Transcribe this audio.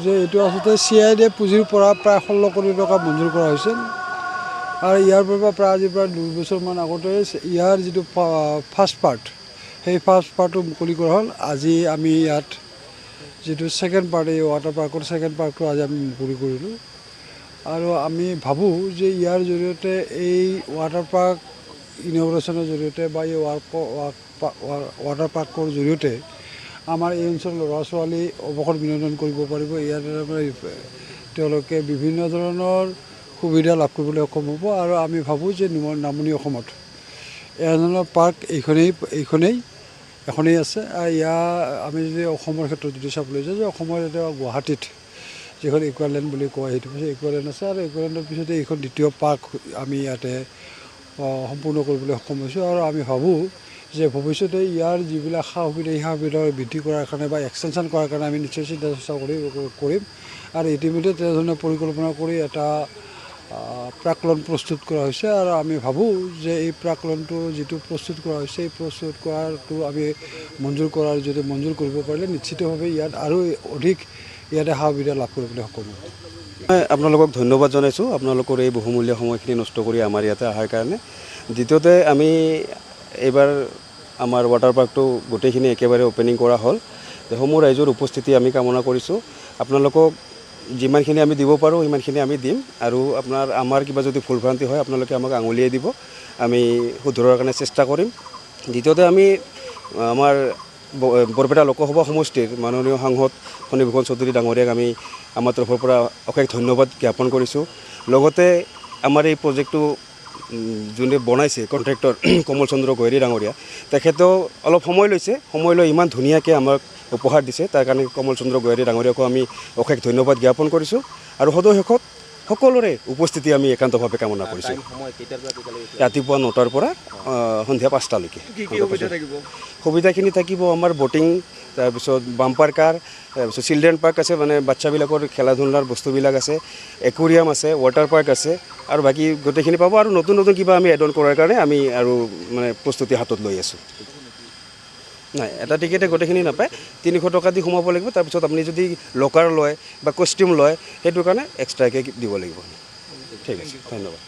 যে এইটো আচলতে CID পুঁজিৰ পৰা প্ৰায় 16 কোটি টকা মঞ্জুৰ কৰা হৈছিল আৰু ইয়াৰ পৰা প্ৰায় আজি প্ৰায় 2 বছৰমান আগতে ইয়াৰ যিটো ফাৰ্ষ্ট পাৰ্ট সেই ফাৰ্ষ্ট পাৰ্টটো মুকলি কৰা হ'ল। আজি আমি ইয়াত যেটো সেকেন্ড পাৰ্ট এই ওয়াটাৰ পাৰ্কৰ সেকেন্ড পাৰ্টটো আজি আমি মুকলি কৰিলোঁ আৰু আমি ভাবোঁ যে ইয়াৰ জৰিয়তে এই ওয়াটাৰ পাৰ্ক ইনগ্ৰেশ্যনৰ জৰিয়তে বা এই ওয়াটাৰ পাৰ্কৰ জৰিয়তে আমাৰ এই অঞ্চলৰ ল'ৰা ছোৱালী অৱসৰ বিনোদন কৰিব পাৰিব। ইয়াৰ তেওঁলোকে বিভিন্ন ধৰণৰ সুবিধা লাভ কৰিবলৈ সক্ষম হ'ব আৰু আমি ভাবোঁ যে নামনি অসমত এনেধৰণৰ পাৰ্ক এখনেই আছে। আমি যদি অসমৰ ক্ষেত্ৰত যদি চাবলৈ যাওঁ যে অসমৰ এতিয়া গুৱাহাটীত যিখন ইকুৱালেণ্ড বুলি কয় সেইটো পিছত ইকুৱালেণ্ড আছে আৰু ইকুৱালেণ্ডৰ পিছতে এইখন দ্বিতীয় পাৰ্ক আমি ইয়াতে সম্পূৰ্ণ কৰিবলৈ সক্ষম হৈছোঁ আৰু আমি ভাবোঁ যে ভৱিষ্যতে ইয়াৰ যিবিলাক সা সুবিধা এই সা সুবিধা বৃদ্ধি কৰাৰ কাৰণে বা এক্সটেনশ্যন কৰাৰ কাৰণে আমি নিশ্চয় চিন্তা চৰ্চা কৰিম আৰু ইতিমধ্যে তেনেধৰণে পৰিকল্পনা কৰি এটা প্ৰাকলন প্ৰস্তুত কৰা হৈছে আৰু আমি ভাবোঁ যে এই প্ৰাকলনটো যিটো প্ৰস্তুত কৰা হৈছে এই প্ৰস্তুত কৰাটো আমি মঞ্জুৰ কৰিব পাৰিলে নিশ্চিতভাৱে ইয়াত আৰু অধিক ইয়াতে সা সুবিধা লাভ কৰিবলৈ সক্ষম হ'ব। মই আপোনালোকক ধন্যবাদ জনাইছোঁ আপোনালোকৰ এই বহুমূলীয়া সময়খিনি নষ্ট কৰি আমাৰ ইয়াতে অহাৰ কাৰণে। দ্বিতীয়তে আমি এইবাৰ আমাৰ ৱাটাৰ পাৰ্কটো গোটেইখিনি একেবাৰে অপেনিং কৰা হ'ল। সমূহ ৰাইজৰ উপস্থিতি আমি কামনা কৰিছোঁ। আপোনালোকক যিমানখিনি আমি দিব পাৰোঁ সিমানখিনি আমি দিম আৰু আমাৰ কিবা যদি ভুলভ্ৰান্তি হয় আপোনালোকে আমাক আঙুলিয়াই দিব, আমি শুধৰোৱাৰ কাৰণে চেষ্টা কৰিম। দ্বিতীয়তে আমি আমাৰ বৰপেটা লোকসভা সমষ্টিৰ মাননীয় সাংসদ ফণীভূষণ চৌধুৰী ডাঙৰীয়াক আমি আমাৰ তৰফৰ পৰা অশেষ ধন্যবাদ জ্ঞাপন কৰিছোঁ। লগতে আমাৰ এই প্ৰজেক্টটো যোনে বনাইছে কণ্ট্ৰেক্টৰ কমল চন্দ্ৰ গোহাৰি ডাঙৰীয়া, তেখেতেও অলপ সময় লৈ ইমান ধুনীয়াকৈ আমাক উপহাৰ দিছে। তাৰ কাৰণে কমল চন্দ্ৰ গোহাৰি ডাঙৰীয়াকো আমি অশেষ ধন্যবাদ জ্ঞাপন কৰিছোঁ আৰু সদৌ সকলোৰে উপস্থিতি আমি একান্তভাৱে কামনা কৰিছোঁ। ৰাতিপুৱা 9টাৰ পৰা সন্ধিয়া 5টালৈকে। সুবিধাখিনি থাকিব আমাৰ ব'টিং, তাৰপিছত বাম্পাৰ কাৰ, তাৰপিছত চিলড্ৰেন পাৰ্ক আছে, মানে বাচ্চাবিলাকৰ খেলা ধূলাৰ বস্তুবিলাক আছে, একুৰিয়াম আছে, ৱাটাৰ পাৰ্ক আছে আৰু বাকী গোটেইখিনি পাব আৰু নতুন কিবা আমি এড অন কৰাৰ কাৰণে আমি আৰু মানে প্ৰস্তুতি হাতত লৈ আছোঁ। নাই, এটা টিকেটে গোটেইখিনি নাপায়, 300 টকা দি সোমাব লাগিব। তাৰপিছত আপুনি যদি লকাৰ লয় বা কষ্টিউম লয় সেইটোৰ কাৰণে এক্সট্ৰাকৈ দিব লাগিব। ঠিক আছে, ধন্যবাদ।